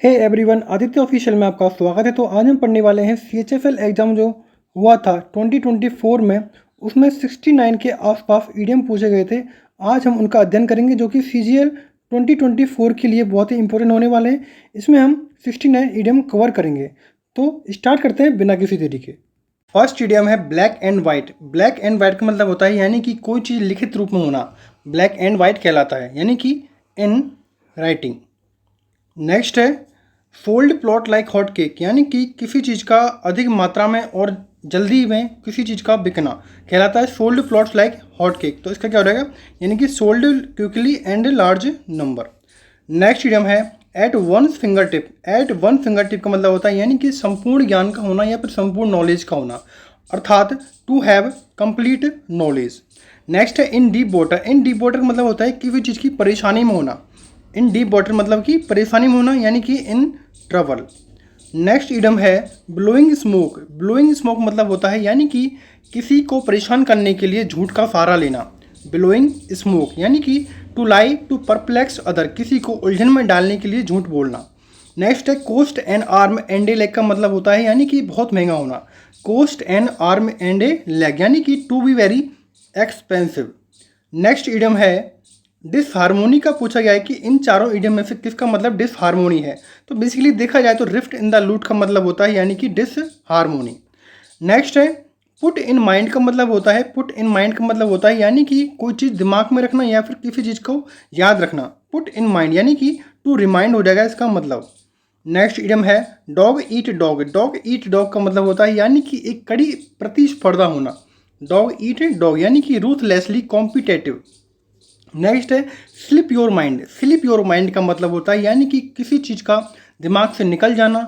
Hey everyone, Aditya official में आपका स्वागत है। तो आज हम पढ़ने वाले हैं CHFL एग्ज़ाम जो हुआ था 2024 में, उसमें 69 के आसपास ईडीएम पूछे गए थे। आज हम उनका अध्ययन करेंगे जो कि CGL 2024 के लिए बहुत ही इंपॉर्टेंट होने वाले हैं। इसमें हम 69 ईडीएम कवर करेंगे। तो स्टार्ट करते हैं बिना किसी देरी के। फर्स्ट ईडीएम है black and white. Black and white का मतलब होता है यानी कि कोई चीज़ लिखित रूप में होना, ब्लैक एंड वाइट कहलाता है, यानी कि इन राइटिंग। नेक्स्ट है sold plot like hot cake, यानी कि किसी चीज़ का अधिक मात्रा में और जल्दी में किसी चीज़ का बिकना कहलाता है sold plots like hot cake. तो इसका क्या हो जाएगा, यानी कि sold quickly and large number. Next idiom है at one finger tip. At one finger tip का मतलब होता है यानी कि संपूर्ण ज्ञान का होना या फिर संपूर्ण नॉलेज का होना, अर्थात to have complete knowledge. Next है in deep water. In deep water का मतलब होता है किसी चीज़ की परेशानी में होना। इन डीप वाटर मतलब कि परेशानी में होना, यानी कि इन ट्रबल। नेक्स्ट इडम है ब्लोइंग स्मोक। ब्लोइंग स्मोक मतलब होता है यानी कि किसी को परेशान करने के लिए झूठ का सहारा लेना। ब्लोइंग स्मोक यानी कि to lie to perplex other, किसी को उलझन में डालने के लिए झूठ बोलना। नेक्स्ट है cost and arm and a leg का मतलब होता है यानी कि बहुत महंगा होना। Cost and arm and a leg यानी कि to be very expensive. Next idiom है डिसहार्मोनी का पूछा गया है कि इन चारों इडियम में से किसका मतलब डिसहार्मोनी है। तो बेसिकली देखा जाए तो रिफ्ट इन द लूट का मतलब होता है यानी कि डिसहार्मोनी। नेक्स्ट है पुट इन माइंड का मतलब होता है, पुट इन माइंड का मतलब होता है यानी कि कोई चीज़ दिमाग में रखना या फिर किसी चीज़ को याद रखना। पुट इन माइंड यानी कि टू रिमाइंड हो जाएगा इसका मतलब। नेक्स्ट इडियम है dog eat dog. Dog eat dog का मतलब होता है यानी कि एक कड़ी प्रतिस्पर्धा होना। डॉग ईट डॉग यानी कि रूथलेसली कॉम्पिटेटिव। नेक्स्ट है slip your mind. Slip your mind का मतलब होता है यानी कि किसी चीज़ का दिमाग से निकल जाना,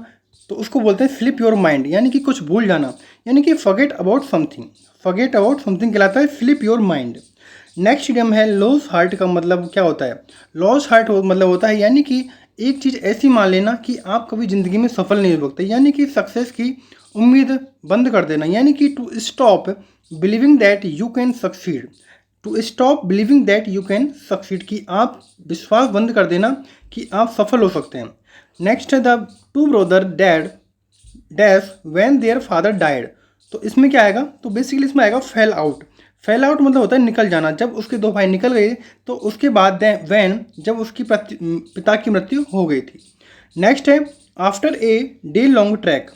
तो उसको बोलते हैं स्लिप योर माइंड, यानी कि कुछ भूल जाना, यानी कि forget about something. Forget about something कहलाता है slip your mind. Next idiom है लॉस हार्ट का मतलब क्या होता है। लॉस हार्ट मतलब होता है यानी कि एक चीज़ ऐसी मान लेना कि आप कभी ज़िंदगी में सफल नहीं हो सकते, यानी कि सक्सेस की उम्मीद बंद कर देना, यानी कि to stop believing that you can succeed. To stop believing that you can succeed, कि आप विश्वास बंद कर देना कि आप सफल हो सकते हैं। नेक्स्ट है the two brother dad dash when their father died. तो इसमें क्या आएगा, तो बेसिकली इसमें आएगा फेल आउट। फेल आउट मतलब होता है निकल जाना। जब उसके दो भाई निकल गए तो उसके बाद वैन, जब उसकी पिता की मृत्यु हो गई थी। नेक्स्ट है after a day long track.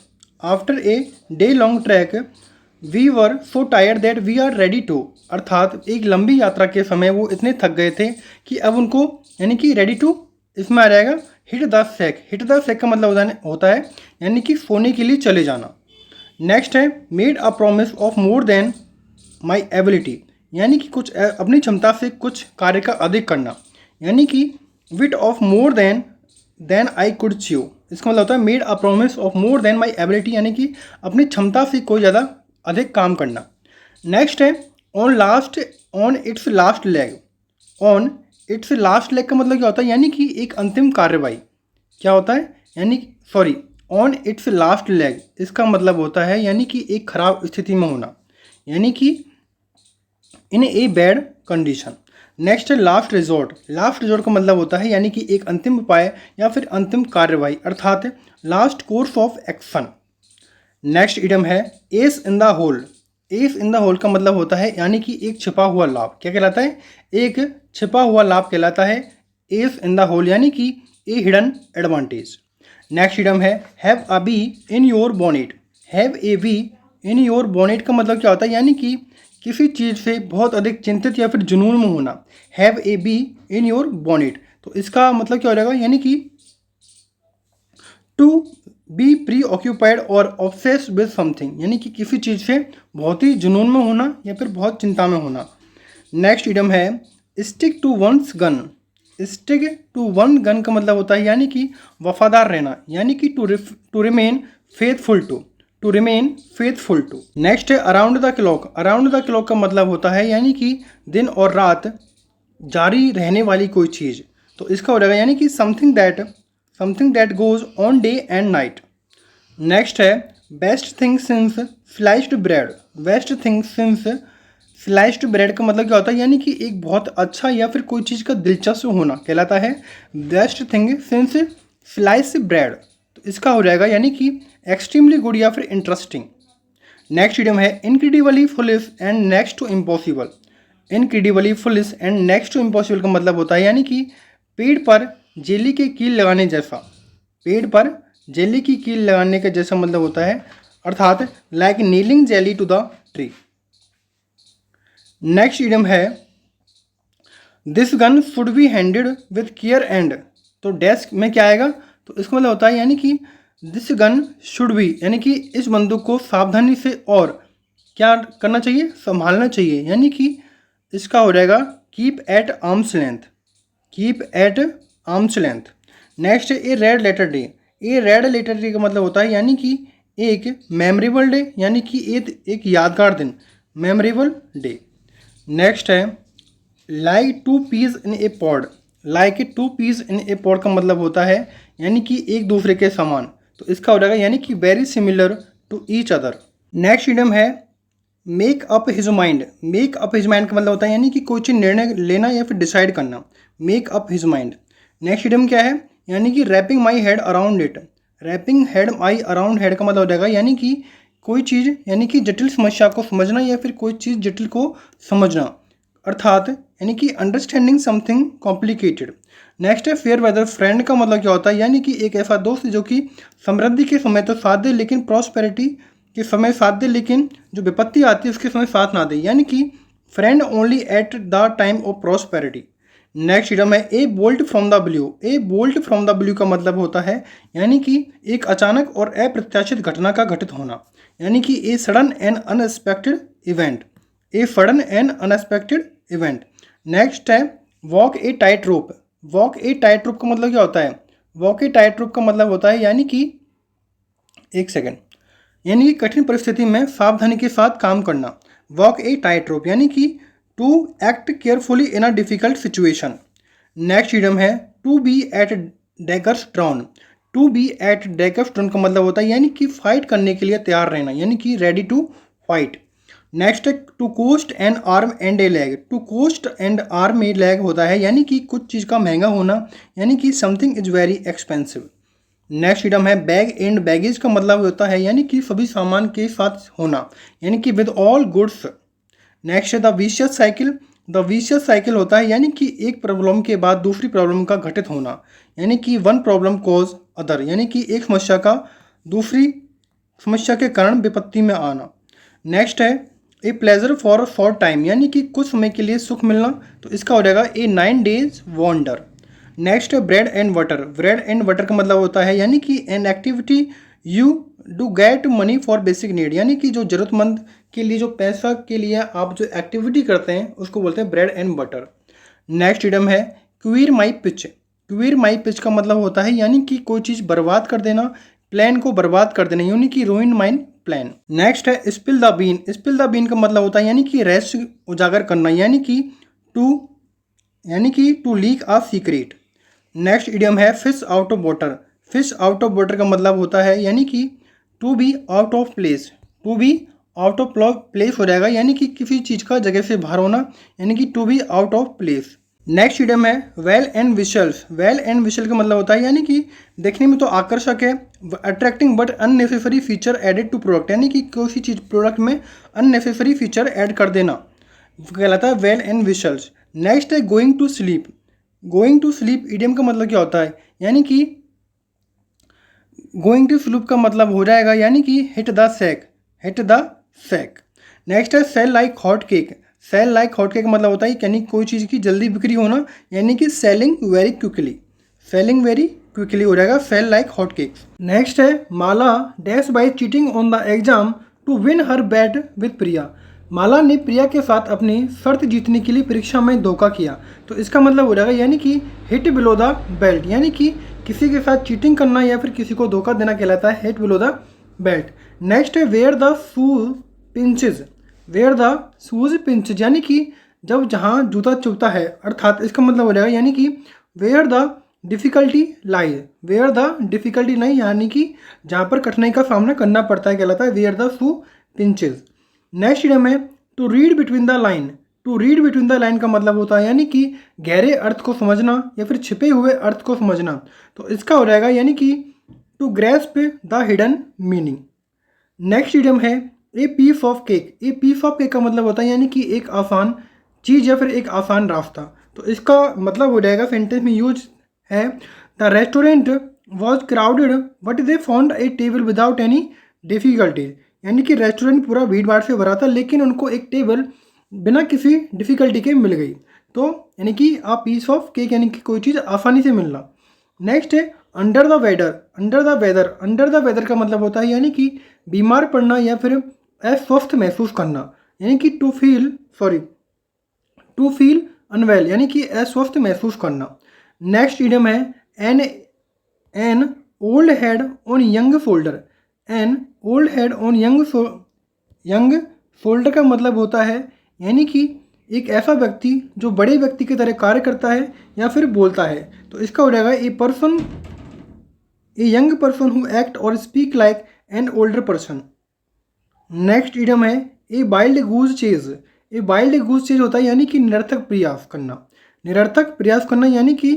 After a day long track we were so tired that we are ready to, अर्थात एक लंबी यात्रा के समय वो इतने थक गए थे कि अब उनको, यानी कि रेडी टू इसमें आ जाएगा hit the sack. Hit the sack का मतलब होता है यानी कि सोने के लिए चले जाना। नेक्स्ट है made a promise of more than my ability, यानी कि कुछ अपनी क्षमता से कुछ कार्य का अधिक करना, यानी कि bit off more than I could chew. इसका मतलब होता है made a promise of more than my ability, यानी कि अपनी क्षमता से कोई ज़्यादा अधिक काम करना। नेक्स्ट है on it's last leg. On it's last leg का मतलब क्या होता है, यानी कि एक अंतिम कार्रवाई क्या होता है, यानी sorry on it's last leg, इसका मतलब होता है यानी कि एक खराब स्थिति में होना, यानी कि इन ए बैड कंडीशन। नेक्स्ट है लास्ट रिजॉर्ट। लास्ट रिजॉर्ट का मतलब होता है यानी कि एक अंतिम उपाय या फिर अंतिम कार्रवाई, अर्थात last course of action. Next idiom है ace in the hole. Ace in the hole का मतलब होता है यानी कि एक छिपा हुआ लाभ, क्या कहलाता है, एक छिपा हुआ लाभ कहलाता है एस इन द होल, यानी कि a hidden advantage. Next idiom है have a bee in your bonnet. Have a bee in your bonnet का मतलब क्या होता है, यानी कि किसी चीज़ से बहुत अधिक चिंतित या फिर जुनून में होना। Have a bee in your bonnet, तो इसका मतलब क्या हो जाएगा, यानी कि टू बी प्री ऑक्यूपाइड और ऑब्सेस्ड विद समथिंग, यानी कि किसी चीज़ से बहुत ही जुनून में होना या फिर बहुत चिंता में होना। नेक्स्ट इडम है stick to one's gun. Stick to one gun का मतलब होता है यानी कि वफादार रहना, यानी कि to remain faithful to remain faithful to. Next है around the clock. Around the clock का मतलब होता है यानी कि दिन और रात जारी रहने वाली कोई चीज़, तो इसका हो जाएगा यानी कि something that goes on day and night. Next है best thing since sliced bread. Best thing since sliced bread का मतलब क्या होता है, यानी कि एक बहुत अच्छा या फिर कोई चीज़ का दिलचस्प होना कहलाता है best thing since slice bread, तो इसका हो जाएगा यानी कि एक्सट्रीमली गुड या फिर इंटरेस्टिंग। नेक्स्ट इडियम है incredibly foolish and next to impossible. Incredibly foolish and next to impossible का मतलब होता है यानी कि पेड़ पर जेली की कील लगाने जैसा, पेड़ पर जेली की कील लगाने का जैसा मतलब होता है, अर्थात like nailing jelly to the tree. Next idiom है this gun should be handed with care and, तो डेस्क में क्या आएगा, तो इसका मतलब होता है यानी कि दिस गन शुड बी यानी कि इस बंदूक को सावधानी से और क्या करना चाहिए, संभालना चाहिए, यानी कि इसका हो जाएगा keep at arms length, keep at arms length. Next है ए रेड लेटर डे। ए रेड लेटर डे का मतलब होता है यानी कि एक मेमोरेबल डे, यानी कि एक यादगार दिन, मेमोरेबल डे। नेक्स्ट है like to piece in A pod. Like to piece in A pod का मतलब होता है यानी कि एक दूसरे के समान, तो इसका हो जाएगा यानी कि very similar to each other. Next idiom है make up his mind. Make up his mind का मतलब होता है यानी कि कोई चीज़ निर्णय लेना या फिर डिसाइड करना, make up his mind. Next idiom क्या है, यानी कि wrapping my head around it. Wrapping head my around head का मतलब हो जाएगा यानी कि कोई चीज़ यानी कि जटिल समस्या को समझना या फिर कोई चीज़ जटिल को समझना, अर्थात यानी कि अंडरस्टैंडिंग समथिंग कॉम्प्लिकेटेड। नेक्स्ट है फेयर वेदर फ्रेंड का मतलब क्या होता है, यानी कि एक ऐसा दोस्त जो कि समृद्धि के समय तो साथ दे लेकिन प्रॉस्पेरिटी के समय साथ दे, लेकिन जो विपत्ति आती है उसके समय साथ ना दे, यानी कि friend only at the time of prosperity. Next idiom है a bolt from the blue. A bolt from the blue का मतलब होता है यानी कि एक अचानक और अप्रत्याशित घटना का घटित होना, यानी कि a sudden and unexpected event, a sudden and unexpected event. Next है walk a tight rope. Walk a tight rope का मतलब क्या होता है, वॉक ए टाइट रोप का मतलब होता है यानी कि एक सेकेंड, यानी कि कठिन परिस्थिति में सावधानी के साथ काम करना। वॉक ए टाइट रोप यानी कि to act carefully in a difficult situation. Next idiom है to be at daggers drawn. To be at daggers drawn का मतलब होता है यानी कि फाइट करने के लिए तैयार रहना, यानी कि रेडी टू फाइट। नेक्स्ट है to cost an arm and a leg. To cost and arm a leg होता है यानी कि कुछ चीज़ का महंगा होना, यानी कि something is very expensive. Next idiom है बैग एंड बैगेज का मतलब होता है यानी कि सभी सामान के साथ होना, यानी कि विद ऑल गुड्स। नेक्स्ट है the vicious cycle. The vicious cycle होता है यानी कि एक प्रॉब्लम के बाद दूसरी प्रॉब्लम का घटित होना, यानी कि वन प्रॉब्लम कॉज अदर, यानी कि एक समस्या का दूसरी समस्या के कारण विपत्ति में आना। नेक्स्ट है a pleasure for a short time, यानी कि कुछ समय के लिए सुख मिलना, तो इसका हो जाएगा ए 9 days वॉन्डर। नेक्स्ट है bread and water. Bread and water का मतलब होता है यानी कि an activity you do get money for basic need, यानी कि जो ज़रूरतमंद के लिए जो पैसा के लिए आप जो एक्टिविटी करते हैं उसको बोलते हैं bread and water. Next idiom है क्वीर माई पिच। क्वीर माई पिच का मतलब होता है यानी कि कोई चीज़ बर्बाद कर देना, प्लान को बर्बाद कर देना, यानी कि रूइन माइन प्लान। नेक्स्ट है spill the bean. Spill the bean का मतलब होता है यानी कि रहस्य उजागर करना, यानी कि to leak a secret. Next idiom है fish out of water. Fish out of water का मतलब होता है यानी कि to be out of place. To be out of place हो जाएगा, यानी कि किसी चीज़ का जगह से बाहर होना, यानी कि to be out of place. Next idiom है well and whistles. Bell and whistle का मतलब होता है यानी कि देखने में तो आकर्षक है, attracting but unnecessary feature added to product, यानी कि किसी चीज़ प्रोडक्ट में अननेसेसरी फीचर ऐड कर देना कहलाता है वेल एंड विशल्स। नेक्स्ट है going to sleep. Going to sleep idiom का मतलब क्या होता है, यानी कि गोइंग टू स्लीप का मतलब हो जाएगा यानी कि hit the sack, hit the sack. Next है sell like hot cake. Sell like hot cake का मतलब होता है यानी कोई चीज़ की जल्दी बिक्री होना, यानी कि selling very quickly. Selling very quickly हो जाएगा sell like hot cake. Next है Mala dash by cheating on the exam to win her bet with Priya. Mala ने प्रिया के साथ अपनी शर्त जीतने के लिए परीक्षा में धोखा किया, तो इसका मतलब हो जाएगा यानी कि हिट बिलो द बेल्ट, यानी कि किसी के साथ चीटिंग करना या फिर किसी को धोखा देना कहलाता है hit below the belt. Next है where the shoes pinches. Where the shoes pinches यानी कि जब जहाँ जूता चुभता है, अर्थात इसका मतलब हो जाएगा यानी कि where the difficulty lies. Where the difficulty नहीं, यानी कि जहाँ पर कठिनाई का सामना करना पड़ता है कहलाता है where the shoe pinches. Next idiom है to read between the line. To read between the line का मतलब होता है यानी कि गहरे अर्थ को समझना या फिर छिपे हुए अर्थ को समझना। तो इसका हो जाएगा यानी कि to grasp the hidden meaning. Next idiom है a piece of cake. A piece of cake का मतलब होता है यानी कि एक आसान चीज़ या फिर एक आसान रास्ता। तो इसका मतलब हो जाएगा सेंटेंस में यूज है the restaurant was crowded but they found a table without any difficulties. यानी कि रेस्टोरेंट पूरा भीड़ भाड़ से भरा था लेकिन उनको एक टेबल बिना किसी डिफ़िकल्टी के मिल गई। तो यानी कि आ पीस ऑफ केक यानी कि कोई चीज़ आसानी से मिलना। नेक्स्ट है under the weather. Under the weather, under the weather का मतलब होता है यानी कि बीमार पड़ना या फिर अस्वस्थ महसूस करना, यानी कि टू फील अनवेल यानी कि अस्वस्थ महसूस करना। नेक्स्ट इडियम है an old head on young shoulder. An old head on young shoulder का मतलब होता है यानी कि एक ऐसा व्यक्ति जो बड़े व्यक्ति की तरह कार्य करता है या फिर बोलता है। तो इसका हो जाएगा a young person who act और speak like an older person. Next idiom है a wild goose chase. A wild goose chase होता है यानी कि निरर्थक प्रयास करना। निरर्थक प्रयास करना यानी कि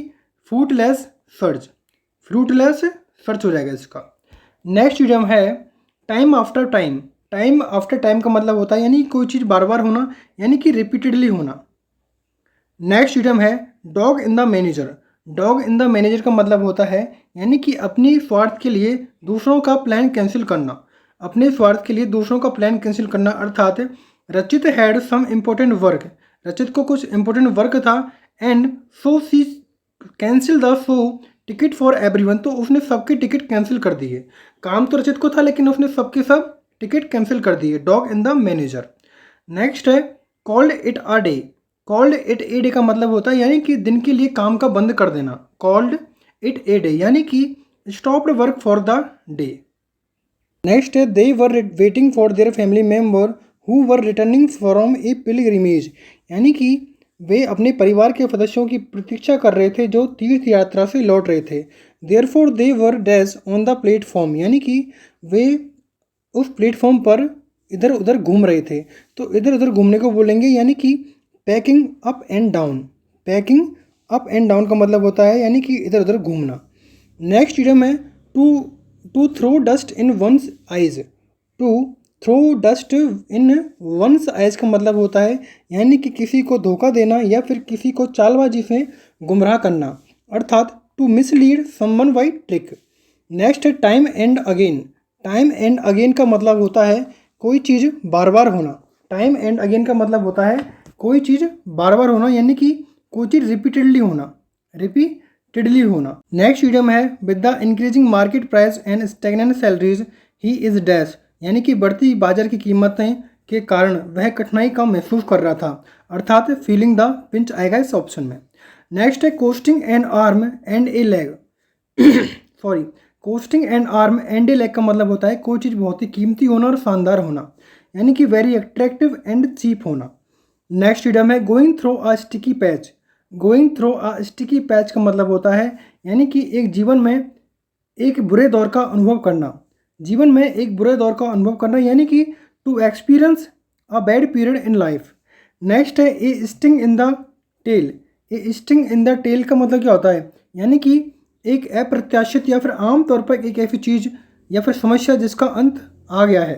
फ्रूटलेस सर्च। फ्रूटलेस सर्च हो जाएगा इसका। नेक्स्ट इडियम है time after time. Time after time का मतलब होता है यानी कोई चीज़ बार बार होना यानी कि रिपीटेडली होना। नेक्स्ट इडियम है dog in the manager. Dog in the manager का मतलब होता है यानी कि अपनी स्वार्थ के लिए दूसरों का प्लान कैंसिल करना। अपने स्वार्थ के लिए दूसरों का प्लान कैंसिल करना अर्थात रचित had some important work. Rachit को कुछ इम्पोर्टेंट वर्क था and so she cancel the show ticket for everyone. तो उसने सबके टिकट कैंसिल कर दिए। काम तो रचित को था लेकिन उसने सबके सब टिकट कैंसिल कर दिए। Dog in the manager. Next है called it a day. Called it a day का मतलब होता है यानी कि दिन के लिए काम का बंद कर देना। कॉल्ड इट ए डे यानी कि stopped work for the day. Next है they were waiting for their family member who were returning from a pilgrimage. यानी कि वे अपने परिवार के सदस्यों की प्रतीक्षा कर रहे थे जो तीर्थ यात्रा से लौट रहे थे। Therefore they were dash on the platform यानी कि वे उस प्लेटफॉर्म पर इधर उधर घूम रहे थे। तो इधर उधर घूमने को बोलेंगे यानी कि packing up and down. Packing up and down का मतलब होता है यानी कि इधर उधर घूमना। नेक्स्ट इडियम है to throw dust in one's eyes. To throw dust in one's eyes का मतलब होता है यानी कि किसी को धोखा देना या फिर किसी को चालबाजी से गुमराह करना अर्थात to mislead someone by trick. Next है time and again. Time and again का मतलब होता है कोई चीज़ बार बार होना। टाइम एंड अगेन का मतलब होता है कोई चीज़ बार बार होना यानी कि कोई चीज़ रिपीटेडली होना। नेक्स्ट इडियम है with the increasing market price and stagnant salaries he is dash. यानी कि बढ़ती बाजार की कीमतें के कारण वह कठिनाई का महसूस कर रहा था अर्थात फीलिंग द पिंच आएगा इस ऑप्शन में। नेक्स्ट है costing N arm and a leg. Costing and arm and a leg का मतलब होता है कोई चीज़ बहुत ही कीमती होना और शानदार होना यानी कि वेरी अट्रैक्टिव एंड चीप होना। नेक्स्ट इडियम है गोइंग थ्रो अ स्टिकी पैच। गोइंग थ्रो अ स्टिकी पैच का मतलब होता है यानी कि एक जीवन में एक बुरे दौर का अनुभव करना। जीवन में एक बुरे दौर का अनुभव करना यानी कि to experience a bad period in life. Next है a sting in the tail. A sting in the tail का मतलब क्या होता है यानी कि एक अप्रत्याशित या फिर आमतौर पर एक ऐसी चीज़ या फिर समस्या जिसका अंत आ गया है।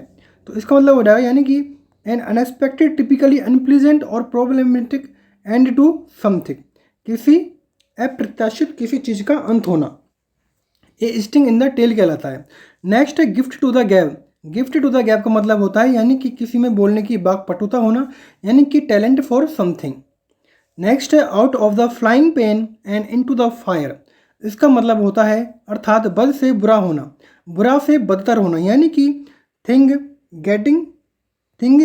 तो इसका मतलब हो जाएगा यानी कि एन अनएक्सपेक्टेड टिपिकली अनप्लीजेंट और प्रॉब्लमेटिक एंड टू समथिंग। किसी अप्रत्याशित किसी चीज़ का अंत होना ये स्टिंग इन द टेल कहलाता है। नेक्स्ट है gift to the gap. Gift to the gap का मतलब होता है यानी कि किसी में बोलने की वाक्पटुता होना यानी कि टैलेंट फॉर समथिंग। नेक्स्ट है out of the flying pen and into the fire. इसका मतलब होता है अर्थात बद से बुरा होना, बुरा से बदतर होना यानी कि thing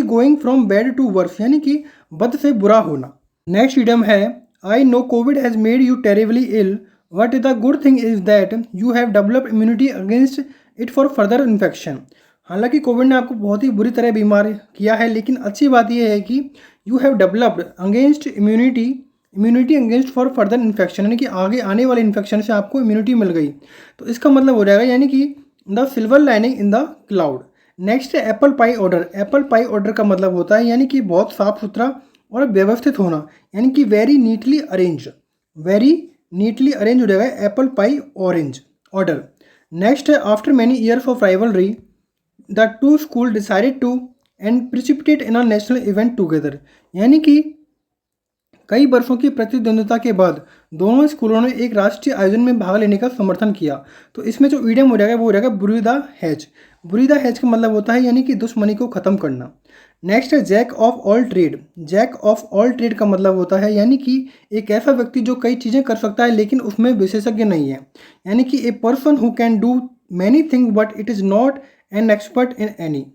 going from bad to worse यानी कि बद से बुरा होना। नेक्स्ट इडियम है I know covid has made you terribly ill but the good thing is that you have developed immunity against it for further infection. हालांकि covid ने आपको बहुत ही बुरी तरह बीमार किया है लेकिन अच्छी बात यह है कि you have developed against immunity against for further infection यानी कि आगे आने वाले इन्फेक्शन से आपको इम्यूनिटी मिल गई। तो इसका मतलब हो जाएगा यानी कि the silver lining in the cloud. Next है apple pie order. Apple pie order का मतलब होता है यानी कि बहुत साफ सुथरा और व्यवस्थित होना, यानी कि very neatly arrange, very neatly arrange हो जाएगा apple pie orange order. Next है after many years of rivalry the two school decided to and precipitate in a national event together, यानी कि कई वर्षों की प्रतिद्वंद्विता के बाद दोनों स्कूलों ने एक राष्ट्रीय आयोजन में भाग लेने का समर्थन किया। तो इसमें जो ईडियम हो जाएगा वो हो जाएगा बुरी द हैज। बुरी द हैज का मतलब होता है यानी कि दुश्मनी को ख़त्म करना। नेक्स्ट है jack of all trade. Jack of all trade का मतलब होता है यानी कि एक ऐसा व्यक्ति जो कई चीज़ें कर सकता है लेकिन उसमें विशेषज्ञ नहीं है, यानी कि a person who can do many thing but it is not an expert in any.